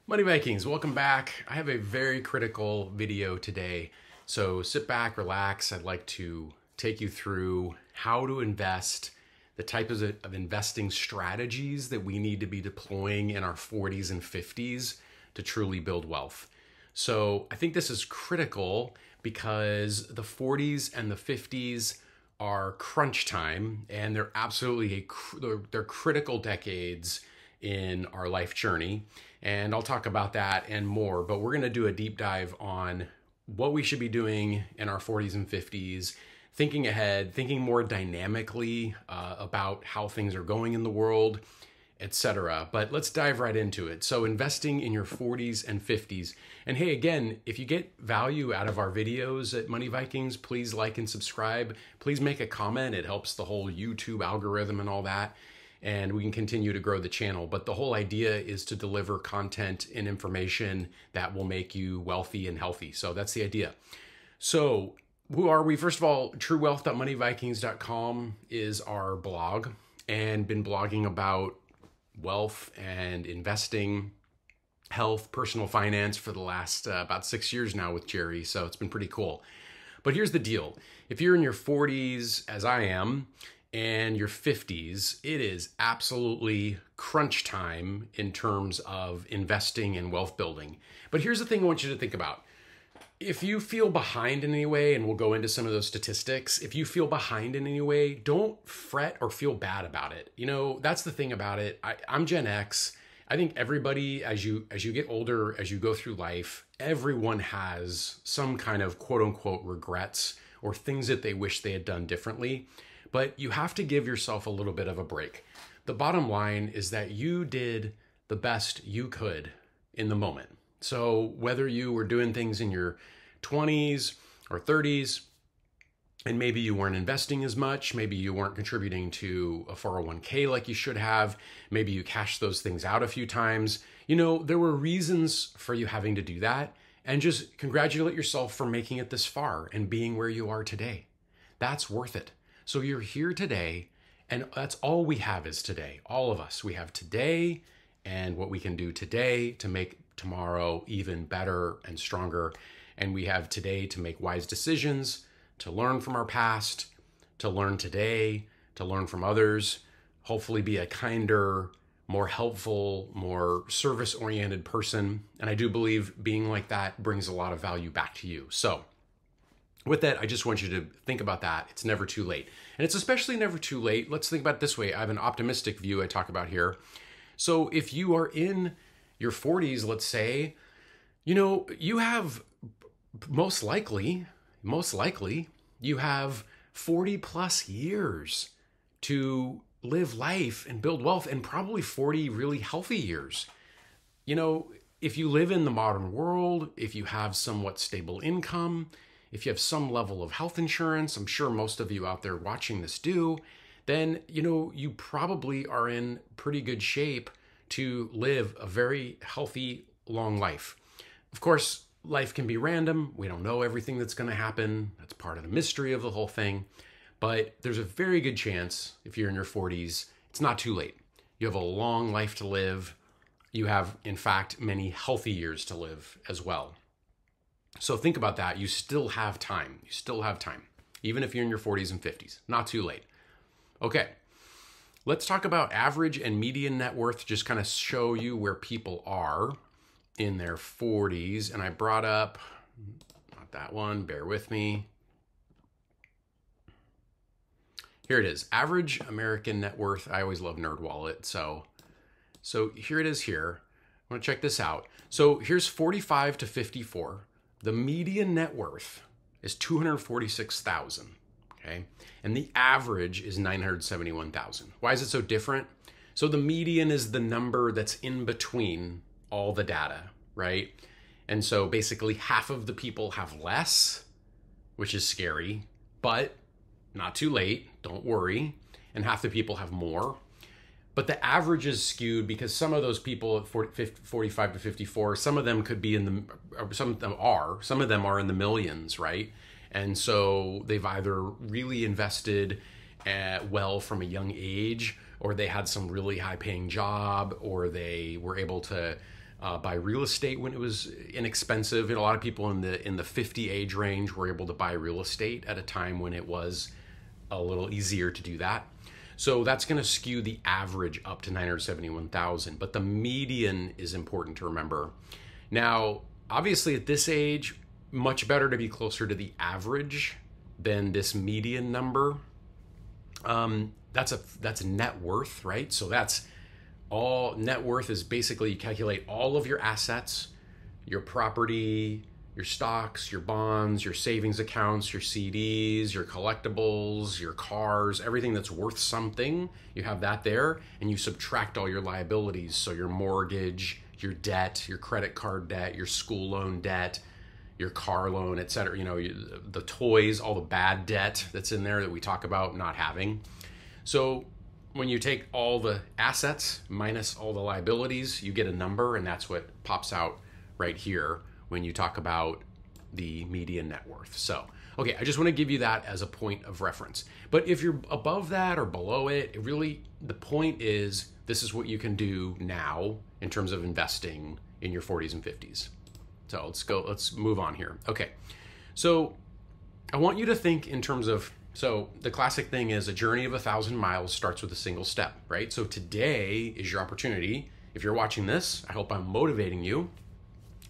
Money Vikings, welcome back. I have a very critical video today. So sit back, relax. I'd like to take you through how to invest, the types of investing strategies that we need to be deploying in our 40s and 50s to truly build wealth. So I think this is critical because the 40s and the 50s are crunch time, and they're absolutely they're critical decades in our life journey. And I'll talk about that and more, but we're going to do a deep dive on what we should be doing in our 40s and 50s, thinking ahead, thinking more dynamically about how things are going in the world, etc. But let's dive right into it. So investing in your 40s and 50s. And hey, again, if you get value out of our videos at Money Vikings, please like and subscribe. Please make a comment. It helps the whole YouTube algorithm and all that, and we can continue to grow the channel. But the whole idea is to deliver content and information that will make you wealthy and healthy. So that's the idea. So who are we? First of all, truewealth.moneyvikings.com is our blog, and been blogging about wealth and investing, health, personal finance for the last about 6 years now with Jerry. So it's been pretty cool. But here's the deal. If you're in your 40s, as I am, and your 50s, it is absolutely crunch time in terms of investing and wealth building. But here's the thing I want you to think about. If you feel behind in any way, and we'll go into some of those statistics, if you feel behind in any way, don't fret or feel bad about it. You know, that's the thing about it. I'm Gen X. I think everybody, as you get older, as you go through life, everyone has some kind of quote unquote regrets or things that they wish they had done differently. But you have to give yourself a little bit of a break. The bottom line is that you did the best you could in the moment. So whether you were doing things in your 20s or 30s, and maybe you weren't investing as much, maybe you weren't contributing to a 401k like you should have, maybe you cashed those things out a few times, you know, there were reasons for you having to do that. And just congratulate yourself for making it this far and being where you are today. That's worth it. So you're here today, and that's all we have is today. All of us, we have today and what we can do today to make tomorrow even better and stronger. And we have today to make wise decisions, to learn from our past, to learn today, to learn from others, hopefully be a kinder, more helpful, more service-oriented person. And I do believe being like that brings a lot of value back to you. So with that, I just want you to think about that. It's never too late. And it's especially never too late. Let's think about it this way. I have an optimistic view I talk about here. So if you are in your 40s, let's say, you know, you have most likely, you have 40 plus years to live life and build wealth, and probably 40 really healthy years. You know, if you live in the modern world, if you have somewhat stable income, if you have some level of health insurance, I'm sure most of you out there watching this do, then, you know, you probably are in pretty good shape to live a very healthy, long life. Of course, life can be random. We don't know everything that's going to happen. That's part of the mystery of the whole thing. But there's a very good chance, if you're in your 40s, it's not too late. You have a long life to live. You have, in fact, many healthy years to live as well. So think about that. You still have time. You still have time, even if you're in your 40s and 50s. Not too late. Okay, let's talk about average and median net worth, just kind of show you where people are in their 40s. And I brought up, not that one, bear with me. Here it is, average American net worth. I always love NerdWallet. So here it is here. I want to check this out. So here's 45 to 54. The median net worth is $246,000, okay? And the average is $971,000. Why is it so different? So the median is the number that's in between all the data, right? And so basically half of the people have less, which is scary, but not too late, don't worry. And half the people have more. But the average is skewed because some of those people at 45 to 54, some of them could be some of them are in the millions, right? And so they've either really invested well from a young age, or they had some really high paying job, or they were able to buy real estate when it was inexpensive. And a lot of people in the 50 age range were able to buy real estate at a time when it was a little easier to do that. So that's going to skew the average up to 971,000, but the median is important to remember. Now, obviously at this age, much better to be closer to the average than this median number. That's net worth, right? So that's all net worth is basically you calculate all of your assets, your property, your stocks, your bonds, your savings accounts, your CDs, your collectibles, your cars, everything that's worth something, you have that there, and you subtract all your liabilities. So your mortgage, your debt, your credit card debt, your school loan debt, your car loan, etc. The toys, all the bad debt that's in there that we talk about not having. So when you take all the assets minus all the liabilities, you get a number, and that's what pops out right here when you talk about the median net worth. So, okay, I just want to give you that as a point of reference. But if you're above that or below it, the point is this is what you can do now in terms of investing in your 40s and 50s. So let's move on here. Okay, so I want you to think in terms of, so the classic thing is a journey of 1,000 miles starts with a single step, right? So today is your opportunity. If you're watching this, I hope I'm motivating you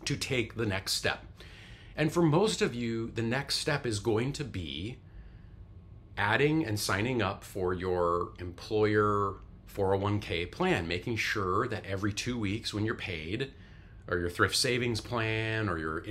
to take the next step. And for most of you, the next step is going to be adding and signing up for your employer 401k plan, making sure that every 2 weeks when you're paid, or your thrift savings plan, or your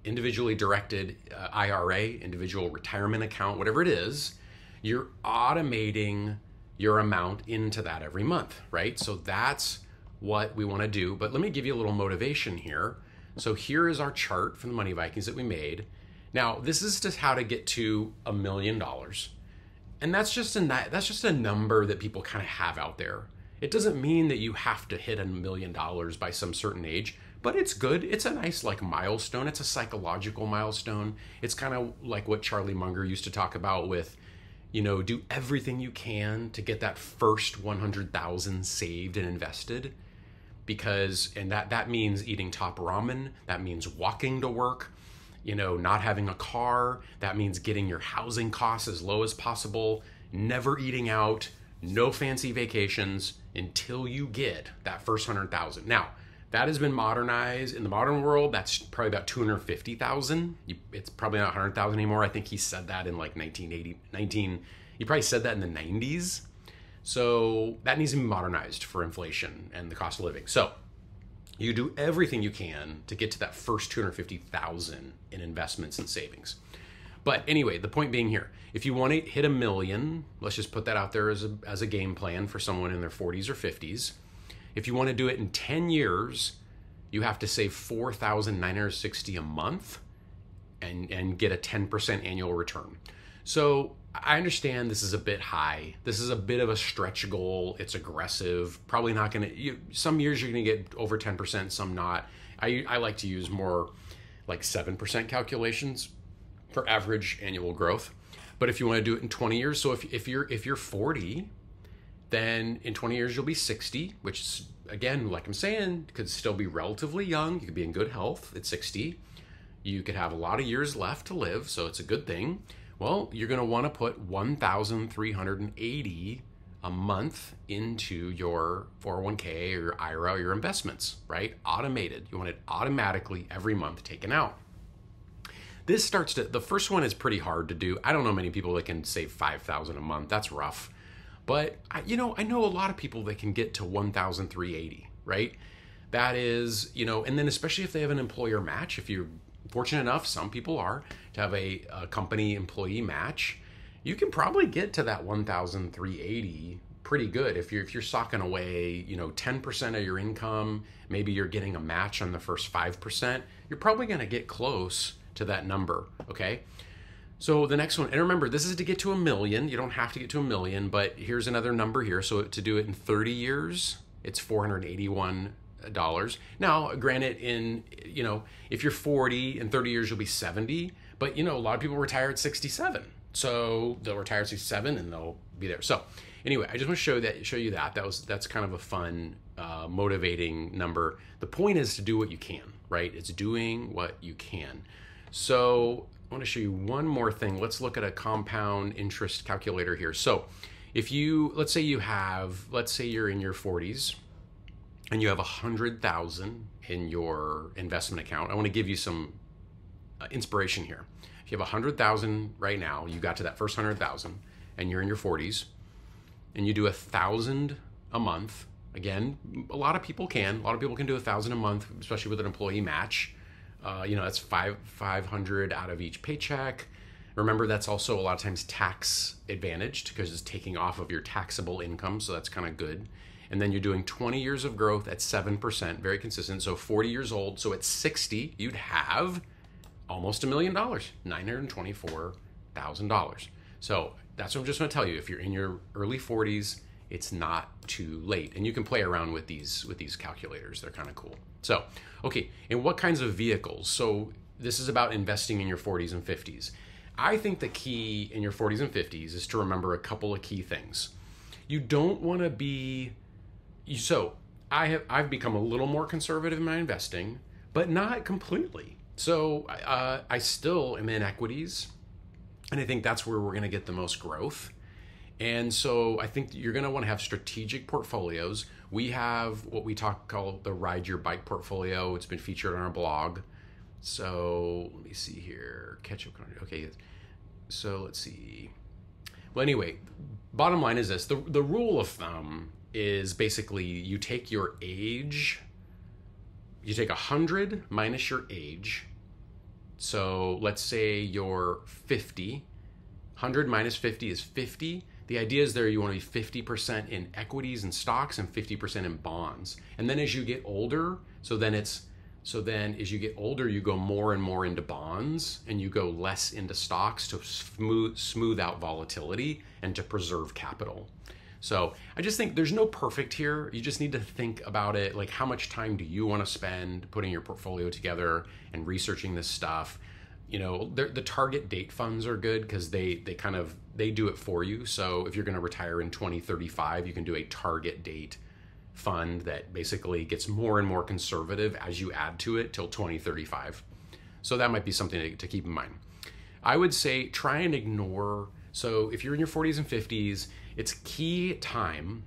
individually directed IRA, individual retirement account, whatever it is, you're automating your amount into that every month, right? So that's what we want to do. But let me give you a little motivation here. So here is our chart from the Money Vikings that we made. Now, this is just how to get to $1 million. And that's just a number that people kind of have out there. It doesn't mean that you have to hit $1 million by some certain age, but it's good. It's a nice milestone. It's a psychological milestone. It's kind of like what Charlie Munger used to talk about with, do everything you can to get that first 100,000 saved and invested. And that means eating top ramen. That means walking to work, not having a car. That means getting your housing costs as low as possible, never eating out, no fancy vacations until you get that first 100,000. Now, that has been modernized. In the modern world, that's probably about 250,000. It's probably not 100,000 anymore. I think he said that in 1980, he probably said that in the 90s. So that needs to be modernized for inflation and the cost of living. So you do everything you can to get to that first 250,000 in investments and savings. But anyway, the point being here, if you want to hit $1 million, let's just put that out there as a game plan for someone in their 40s or 50s. If you want to do it in 10 years, you have to save $4,960 a month and get a 10% annual return. So I understand this is a bit high. This is a bit of a stretch goal. It's aggressive. Probably not going to, some years you're going to get over 10%, some not. I like to use more like 7% calculations for average annual growth. But if you want to do it in 20 years, so if you're 40, then in 20 years you'll be 60, which is, again, like I'm saying, could still be relatively young. You could be in good health at 60. You could have a lot of years left to live, so it's a good thing. Well, you're going to want to put $1,380 a month into your 401k or your IRA or your investments, right? Automated. You want it automatically every month taken out. This the first one is pretty hard to do. I don't know many people that can save $5,000 a month. That's rough. But I know a lot of people that can get to $1,380, right? That is, and then especially if they have an employer match, if you're fortunate enough, some people are, to have a company employee match, you can probably get to that $1,380 pretty good. If you're socking away, 10% of your income, maybe you're getting a match on the first 5%, you're probably going to get close to that number, okay? So the next one, and remember, this is to get to $1 million. You don't have to get to $1 million, but here's another number here. So to do it in 30 years, it's $481. Now, granted, if you're 40, in 30 years, you'll be 70, but a lot of people retire at 67. So they'll retire at 67 and they'll be there. So anyway, I just want to show you that. That's kind of a fun motivating number. The point is to do what you can, right? It's doing what you can. So I want to show you one more thing. Let's look at a compound interest calculator here. So if you, let's say you're in your 40s and you have 100,000 in your investment account. I want to give you some inspiration here. If you have 100,000 right now, you got to that first 100,000 and you're in your 40s and you do 1,000 a month. Again, a lot of people can do 1,000 a month, especially with an employee match. That's 500 out of each paycheck. Remember, that's also a lot of times tax advantaged because it's taking off of your taxable income. So that's kind of good. And then you're doing 20 years of growth at 7%, very consistent. So 40 years old. So at 60, you'd have almost $1 million, $924,000. So that's what I'm just going to tell you. If you're in your early 40s, it's not too late. And you can play around with these calculators. They're kind of cool. So, okay, and what kinds of vehicles? So this is about investing in your 40s and 50s. I think the key in your 40s and 50s is to remember a couple of key things. You don't want to be, so I've become a little more conservative in my investing, but not completely. So I still am in equities, and I think that's where we're going to get the most growth. And so I think you're going to want to have strategic portfolios. We have what we call the Ride Your Bike portfolio. It's been featured on our blog. So let me see here. Catch-up. Okay. So let's see. Well, anyway, bottom line is this. The rule of thumb is basically you take your age, you take 100 minus your age. So let's say you're 50. 100 minus 50 is 50. The idea is there you want to be 50% in equities and stocks and 50% in bonds. And then as you get older, so then as you get older, you go more and more into bonds and you go less into stocks to smooth out volatility and to preserve capital. So I just think there's no perfect here. You just need to think about it. Like, how much time do you want to spend putting your portfolio together and researching this stuff? The target date funds are good because they do it for you. So if you're going to retire in 2035, you can do a target date fund that basically gets more and more conservative as you add to it till 2035. So that might be something to keep in mind. I would say try and ignore. So if you're in your 40s and 50s, it's key time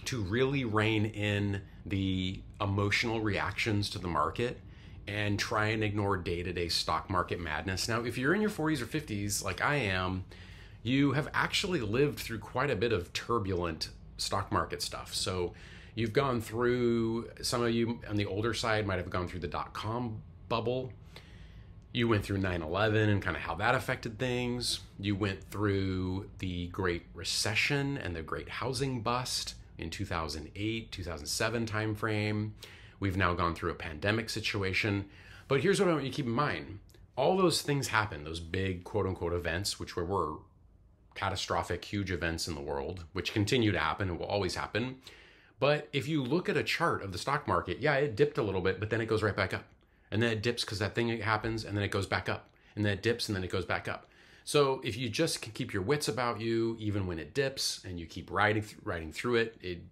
to really rein in the emotional reactions to the market and try and ignore day-to-day stock market madness. Now, if you're in your 40s or 50s, like I am, you have actually lived through quite a bit of turbulent stock market stuff. So you've gone through, some of you on the older side might have gone through the dot-com bubble. You went through 9/11 and kind of how that affected things. You went through the Great Recession and the Great Housing Bust in 2008, 2007 timeframe. We've now gone through a pandemic situation. But here's what I want you to keep in mind. All those things happen, those big quote-unquote events, which were catastrophic, huge events in the world, which continue to happen and will always happen. But if you look at a chart of the stock market, yeah, it dipped a little bit, but then it goes right back up. And then it dips because that thing happens, and then it goes back up. And then it dips, and then it goes back up. So if you just can keep your wits about you, even when it dips, and you keep riding through it,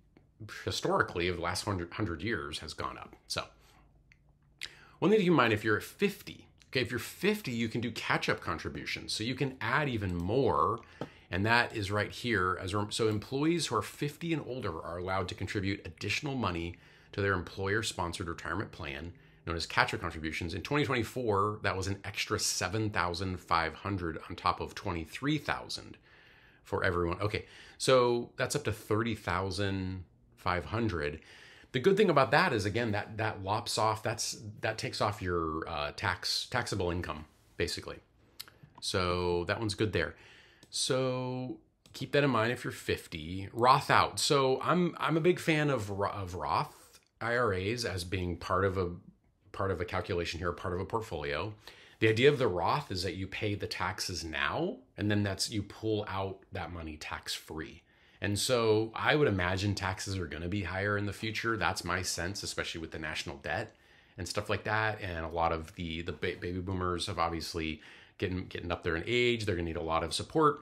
historically, over the last 100 years, has gone up. So one thing to keep in mind, if you're at 50, okay, if you're 50, you can do catch-up contributions. So you can add even more, and that is right here. So employees who are 50 and older are allowed to contribute additional money to their employer-sponsored retirement plan, known as catch-up contributions. In 2024, that was an extra $7,500 on top of $23,000 for everyone. Okay, so that's up to $30,500. The good thing about that is, again, that lops off. That takes off your taxable income, basically. So that one's good there. So keep that in mind if you're 50. Roth out. So I'm a big fan of Roth IRAs as being part of a calculation here, part of a portfolio. The idea of the Roth is that you pay the taxes now, and then you pull out that money tax-free. And so I would imagine taxes are going to be higher in the future. That's my sense, especially with the national debt and stuff like that. And a lot of the baby boomers have obviously getting up there in age. They're going to need a lot of support.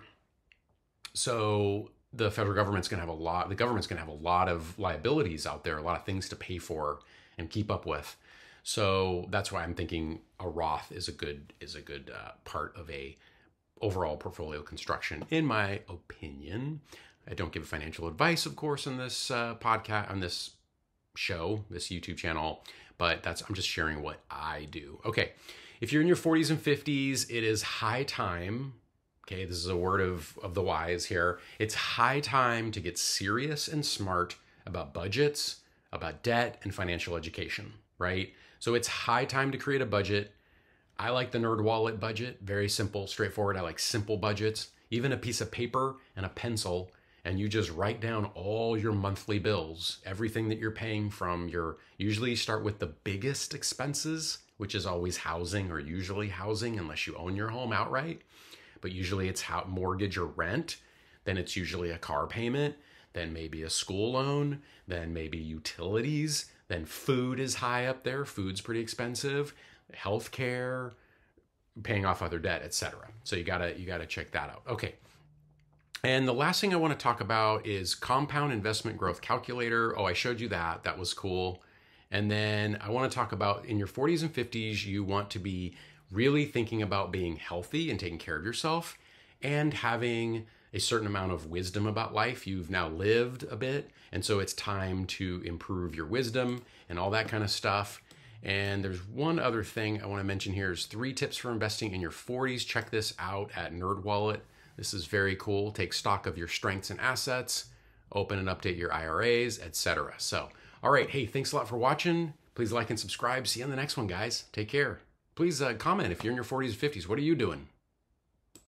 So the federal government's going to have the government's going to have a lot of liabilities out there, a lot of things to pay for and keep up with. So that's why I'm thinking a Roth is a good part of a overall portfolio construction, in my opinion. I don't give financial advice, of course, on this podcast, on this show, this YouTube channel, but I'm just sharing what I do. Okay, if you're in your 40s and 50s, it is high time. Okay, this is a word of the wise here. It's high time to get serious and smart about budgets, about debt, and financial education, right? So it's high time to create a budget. I like the NerdWallet budget, very simple, straightforward. I like simple budgets, even a piece of paper and a pencil, and you just write down all your monthly bills, everything that you're paying from usually start with the biggest expenses, which is always housing, or usually housing unless you own your home outright. But usually it's mortgage or rent, then it's usually a car payment, then maybe a school loan, then maybe utilities, then food is high up there. Food's pretty expensive. Healthcare, paying off other debt, etc. So you gotta check that out. Okay. And the last thing I want to talk about is compound investment growth calculator. Oh, I showed you that. That was cool. And then I want to talk about in your 40s and 50s, you want to be really thinking about being healthy and taking care of yourself and having a certain amount of wisdom about life. You've now lived a bit, and so it's time to improve your wisdom and all that kind of stuff. And there's one other thing I want to mention here is 3 tips for investing in your 40s. Check this out at NerdWallet. This is very cool. Take stock of your strengths and assets, open and update your IRAs, etc. So, all right. Hey, thanks a lot for watching. Please like and subscribe. See you on the next one, guys. Take care. Please comment if you're in your 40s or 50s. What are you doing?